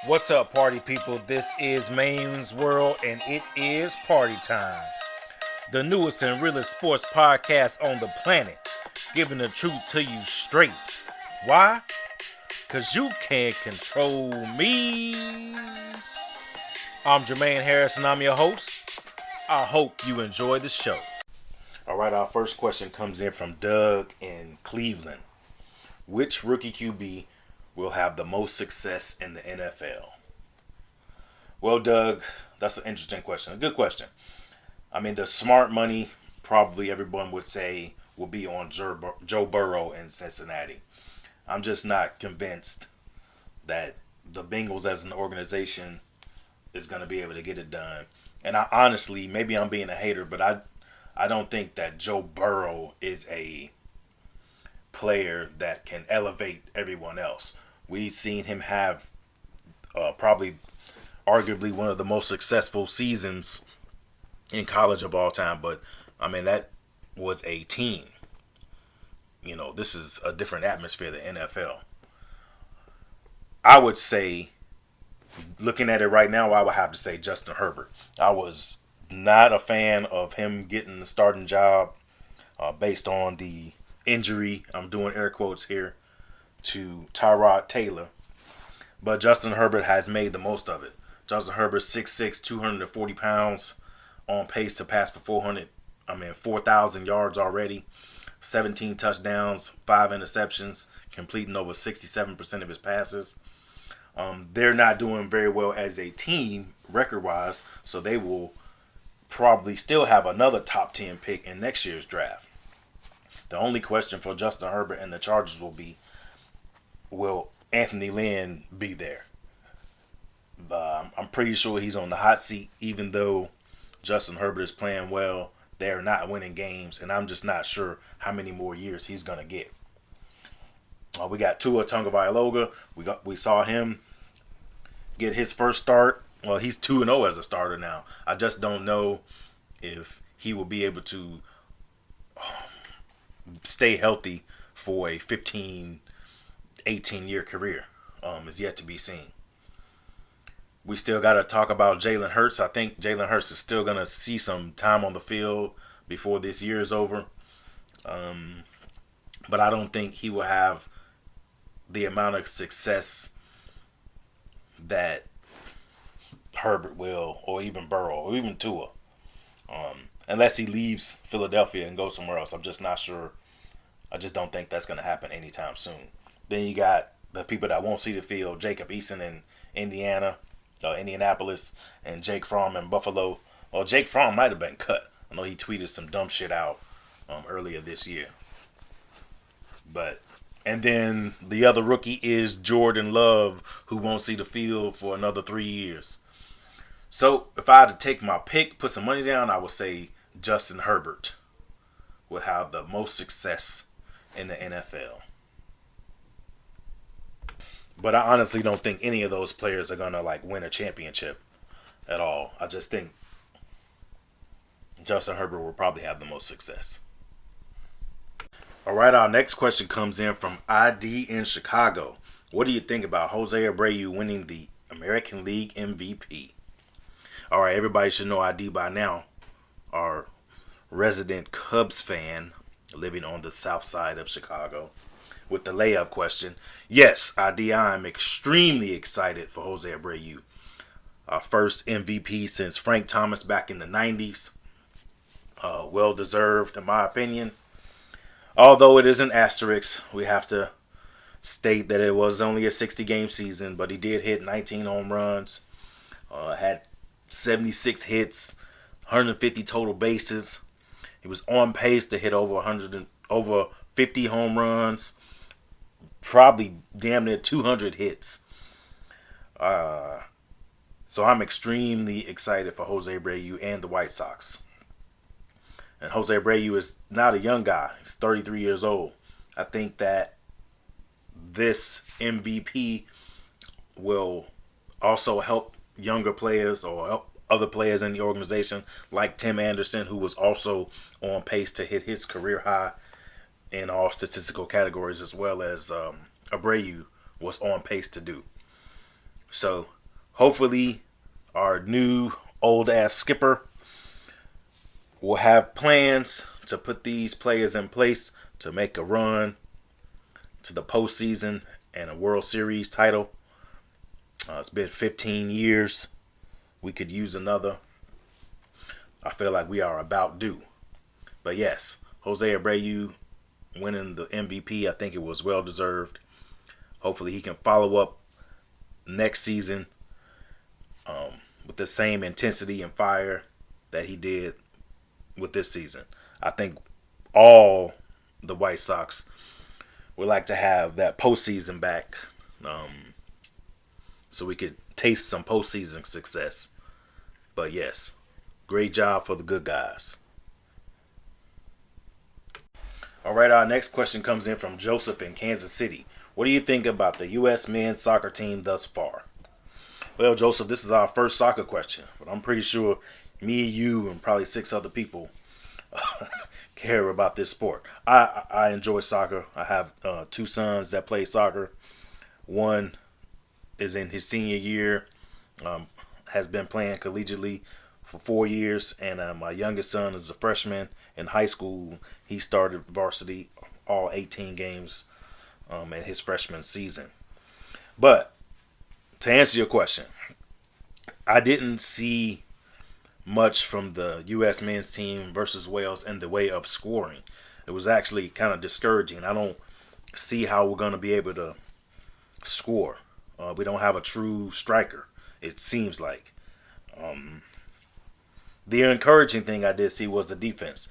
What's up, party people? This is Maine's World, and it is party time. The newest and realest sports podcast on the planet, giving the truth to you straight. Why? Because you can't control me. I'm Jermaine Harris, and I'm your host. I hope you enjoy the show. All right, our first question comes in from Doug in Cleveland. Which rookie QB will have the most success in the NFL? Well, Doug, that's an interesting question. A good question. I mean, the smart money, probably everyone would say, will be on Joe Burrow in Cincinnati. I'm just not convinced that the Bengals as an organization is going to be able to get it done. And I honestly, maybe I'm being a hater, but I don't think that Joe Burrow is a player that can elevate everyone else. We've seen him have probably arguably one of the most successful seasons in college of all time, but I mean that was a team. This is a different atmosphere than NFL. I would say, looking at it right now, I would have to say Justin Herbert. I was not a fan of him getting the starting job based on the injury. I'm doing air quotes here to Tyrod Taylor, but Justin Herbert has made the most of it. Justin Herbert, 6'6", 240 pounds, on pace to pass for 4,000 yards already, 17 touchdowns, 5 interceptions, completing over 67% of his passes. They're not doing very well as a team record-wise, so they will probably still have another top 10 pick in next year's draft. The only question for Justin Herbert and the Chargers will be, will Anthony Lynn be there? I'm pretty sure he's on the hot seat, even though Justin Herbert is playing well. They're not winning games, and I'm just not sure how many more years he's going to get. We got Tua Tagovailoa. We saw him get his first start. Well, he's 2-0 as a starter now. I just don't know if he will be able to stay healthy for a 15, 18-year career. Is yet to be seen. We still got to talk about Jalen Hurts. I think Jalen Hurts is still going to see some time on the field before this year is over. But I don't think he will have the amount of success that Herbert will, or even Burrow, or even Tua. Unless he leaves Philadelphia and goes somewhere else. I'm just not sure. I just don't think that's going to happen anytime soon. Then you got the people that won't see the field, Jacob Eason in Indianapolis, and Jake Fromm in Buffalo. Well, Jake Fromm might have been cut. I know he tweeted some dumb shit out earlier this year. And then the other rookie is Jordan Love, who won't see the field for another 3 years. So if I had to take my pick, put some money down, I would say Justin Herbert will have the most success in the NFL. But I honestly don't think any of those players are gonna win a championship at all. I just think Justin Herbert will probably have the most success. All right, our next question comes in from ID in Chicago. What do you think about Jose Abreu winning the American League MVP? All right, everybody should know ID by now. Our resident Cubs fan living on the south side of Chicago. With the layup question, yes, I'm extremely excited for Jose Abreu. Our first MVP since Frank Thomas back in the 90s. Well deserved, in my opinion. Although it is an asterisk, we have to state that it was only a 60-game season, but he did hit 19 home runs, had 76 hits, 150 total bases. He was on pace to hit over 50 home runs. Probably damn near 200 hits. So I'm extremely excited for Jose Abreu and the White Sox. And Jose Abreu is not a young guy. He's 33 years old. I think that this MVP will also help younger players or help other players in the organization like Tim Anderson, who was also on pace to hit his career high in all statistical categories, as well as Abreu was on pace to do. So Hopefully, our new old ass skipper will have plans to put these players in place to make a run to the postseason and a World Series title. It's been 15 years. We could use another. I feel like we are about due. But yes, Jose Abreu winning the MVP, I think it was well deserved. Hopefully he can follow up next season with the same intensity and fire that he did with this season. I think all the White Sox would like to have that postseason back, so we could taste some postseason success. But yes, great job for the good guys. All right, our next question comes in from Joseph in Kansas City. What do you think about the U.S. men's soccer team thus far? Well, Joseph, this is our first soccer question, but I'm pretty sure me, you, and probably 6 other people care about this sport. I enjoy soccer. I have 2 sons that play soccer. One is in his senior year, has been playing collegiately for 4 years, and my youngest son is a freshman in high school. He started varsity all 18 games in his freshman season. But to answer your question, I didn't see much from the U.S. men's team versus Wales in the way of scoring. It was actually kind of discouraging. I don't see how we're going to be able to score. We don't have a true striker, it seems like. The encouraging thing I did see was the defense.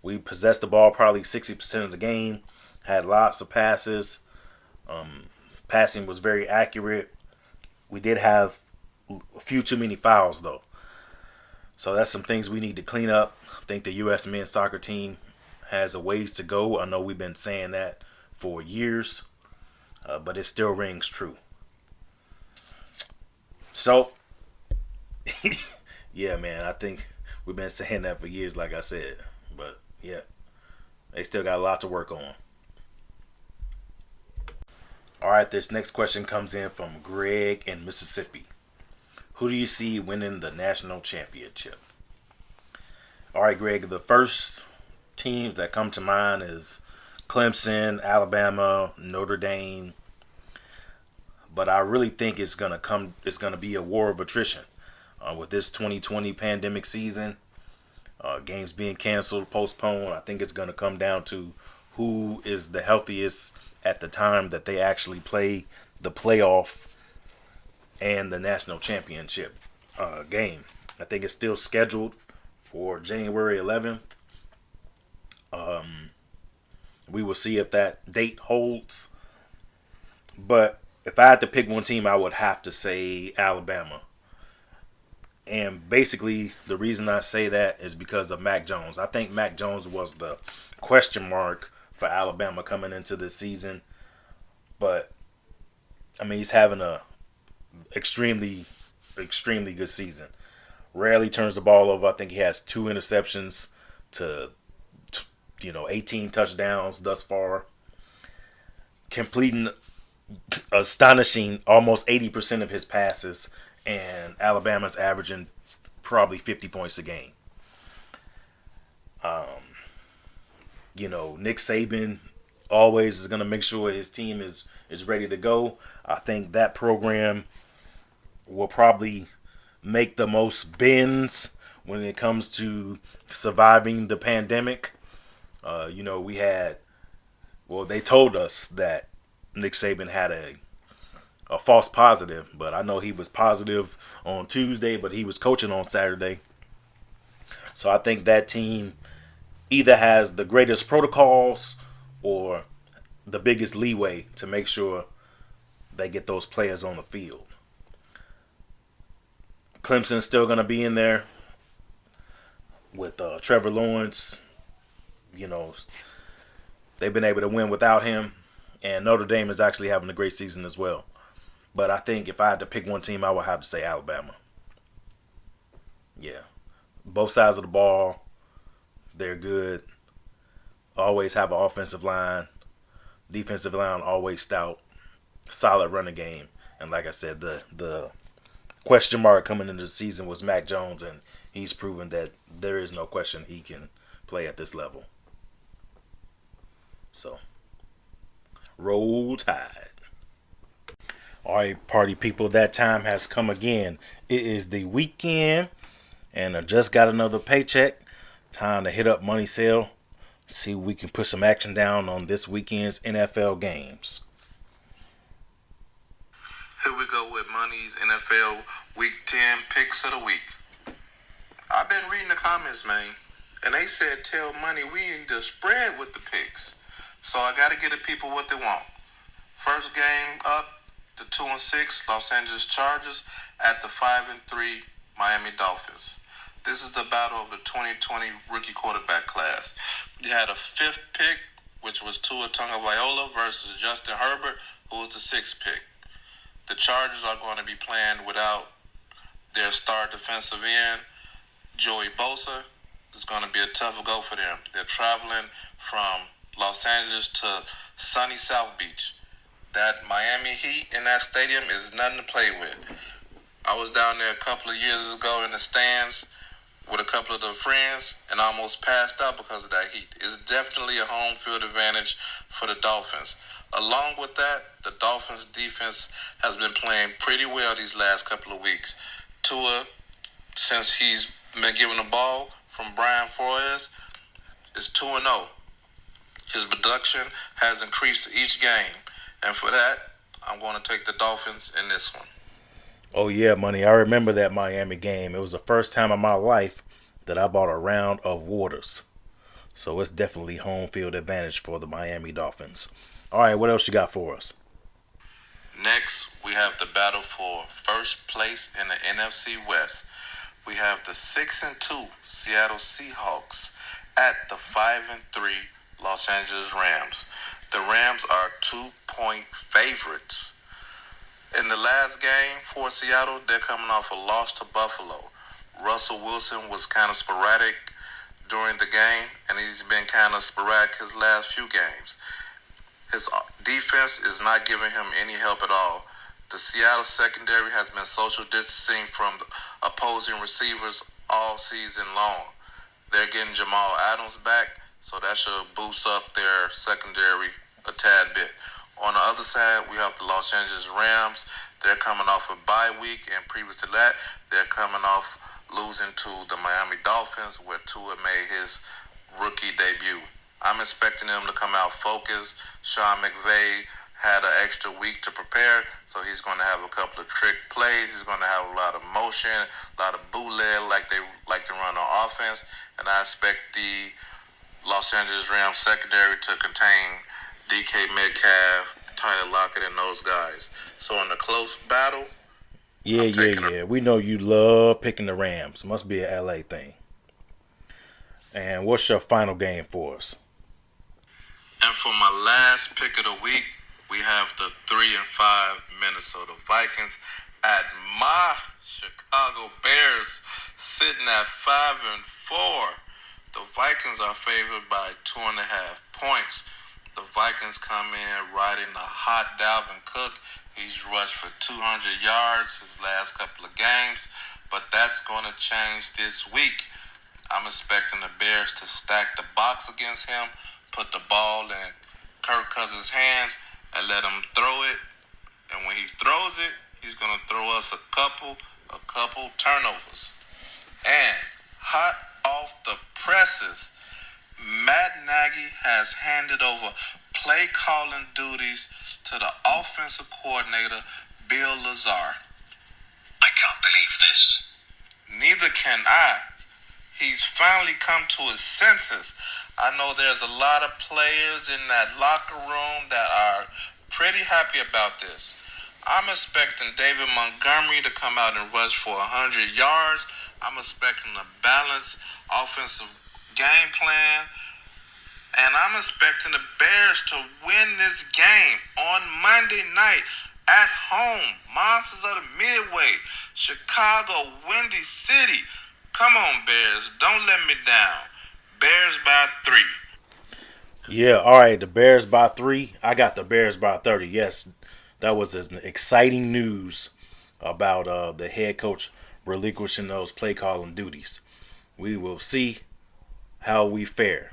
We possessed the ball probably 60% of the game, had lots of passes. Passing was very accurate. We did have a few too many fouls, though. So that's some things we need to clean up. I think the U.S. men's soccer team has a ways to go. I know we've been saying that for years, but it still rings true. So, yeah, man, I think we've been saying that for years, like I said. But, yeah, they still got a lot to work on. All right, this next question comes in from Greg in Mississippi. Who do you see winning the national championship? All right, Greg, the first teams that come to mind is Clemson, Alabama, Notre Dame. But I really think it's gonna be a war of attrition. With this 2020 pandemic season, games being canceled, postponed, I think it's gonna come down to who is the healthiest at the time that they actually play the playoff and the national championship game. I think it's still scheduled for January 11th. We will see if that date holds. But if I had to pick one team, I would have to say Alabama. And basically, the reason I say that is because of Mac Jones. I think Mac Jones was the question mark for Alabama coming into this season. But, I mean, he's having a extremely good season. Rarely turns the ball over. I think he has 2 interceptions to 18 touchdowns thus far. Completing astonishing almost 80% of his passes, and Alabama's averaging probably 50 points a game. Nick Saban always is going to make sure his team is ready to go. I think that program will probably make the most bends when it comes to surviving the pandemic. They told us that Nick Saban had a false positive, but I know he was positive on Tuesday, but he was coaching on Saturday. So I think that team either has the greatest protocols or the biggest leeway to make sure they get those players on the field. Clemson's still going to be in there with Trevor Lawrence. They've been able to win without him. And Notre Dame is actually having a great season as well. But I think if I had to pick one team, I would have to say Alabama. Yeah. Both sides of the ball, they're good. Always have an offensive line. Defensive line always stout. Solid running game. And like I said, the question mark coming into the season was Mac Jones, and he's proven that there is no question he can play at this level. So, roll tide. All right, party people, that time has come again. It is the weekend, and I just got another paycheck. Time to hit up Money Sale, see if we can put some action down on this weekend's NFL games. Here we go with Money's NFL Week 10 picks of the week. I've been reading the comments, man, and they said tell Money we need to spread with the picks. So I got to get the people what they want. First game up, the 2-6 Los Angeles Chargers at the 5-3 Miami Dolphins. This is the battle of the 2020 rookie quarterback class. You had a fifth pick, which was Tua Tagovailoa versus Justin Herbert, who was the sixth pick. The Chargers are going to be playing without their star defensive end, Joey Bosa. It's going to be a tough go for them. They're traveling from Los Angeles to sunny South Beach. That Miami Heat in that stadium is nothing to play with. I was down there a couple of years ago in the stands with a couple of the friends and almost passed out because of that heat. It's definitely a home field advantage for the Dolphins. Along with that, the Dolphins defense has been playing pretty well these last couple of weeks. Tua, since he's been given the ball from Brian Flores, is 2-0. His production has increased each game. And for that, I'm going to take the Dolphins in this one. Oh yeah, Money. I remember that Miami game. It was the first time in my life that I bought a round of waters. So it's definitely home field advantage for the Miami Dolphins. All right, what else you got for us? Next, we have the battle for first place in the NFC West. We have the 6-2 Seattle Seahawks at the 5-3 Los Angeles Rams. The Rams are 2-point favorites. In the last game for Seattle, they're coming off a loss to Buffalo. Russell Wilson was kind of sporadic during the game, and he's been kind of sporadic his last few games. His defense is not giving him any help at all. The Seattle secondary has been social distancing from opposing receivers all season long. They're getting Jamal Adams back, so that should boost up their secondary a tad bit. On the other side, we have the Los Angeles Rams. They're coming off a bye week, and previous to that, they're coming off losing to the Miami Dolphins, where Tua made his rookie debut. I'm expecting them to come out focused. Sean McVay had an extra week to prepare, so he's going to have a couple of trick plays. He's going to have a lot of motion, a lot of bootleg like they like to run on offense, and I expect the Los Angeles Rams secondary to contain DK Metcalf, Tyler Lockett, and those guys. So in the close battle, Yeah. We know you love picking the Rams. Must be a LA thing. And what's your final game for us? And for my last pick of the week, we have the 3-5 Minnesota Vikings at my Chicago Bears, sitting at 5-4. The Vikings are favored by 2.5 points. The Vikings come in riding the hot Dalvin Cook. He's rushed for 200 yards his last couple of games, but that's going to change this week. I'm expecting the Bears to stack the box against him, put the ball in Kirk Cousins' hands, and let him throw it. And when he throws it, he's going to throw us a couple turnovers. And hot off the presses, Matt Nagy has handed over play calling duties to the offensive coordinator, Bill Lazar. I can't believe this. Neither can I. He's finally come to his senses. I know there's a lot of players in that locker room that are pretty happy about this. I'm expecting David Montgomery to come out and rush for 100 yards. I'm expecting a balanced offensive game plan. And I'm expecting the Bears to win this game on Monday night at home. Monsters of the Midway, Chicago, Windy City. Come on, Bears. Don't let me down. Bears by 3. Yeah, all right. The Bears by 3. I got the Bears by 30. Yes, that was an exciting news about the head coach relinquishing those play calling duties. We will see how we fare.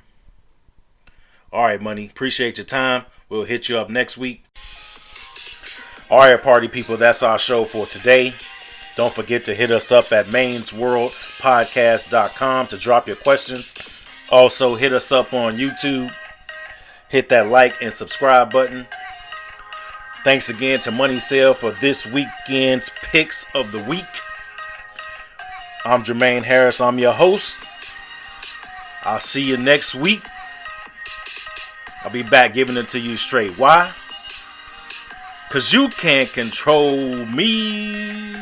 All right, Money. Appreciate your time. We'll hit you up next week. All right, party people. That's our show for today. Don't forget to hit us up at mainsworldpodcast.com to drop your questions. Also, hit us up on YouTube. Hit that like and subscribe button. Thanks again to Money Sale for this weekend's picks of the week. I'm Jermaine Harris. I'm your host. I'll see you next week. I'll be back giving it to you straight. Why? Because you can't control me.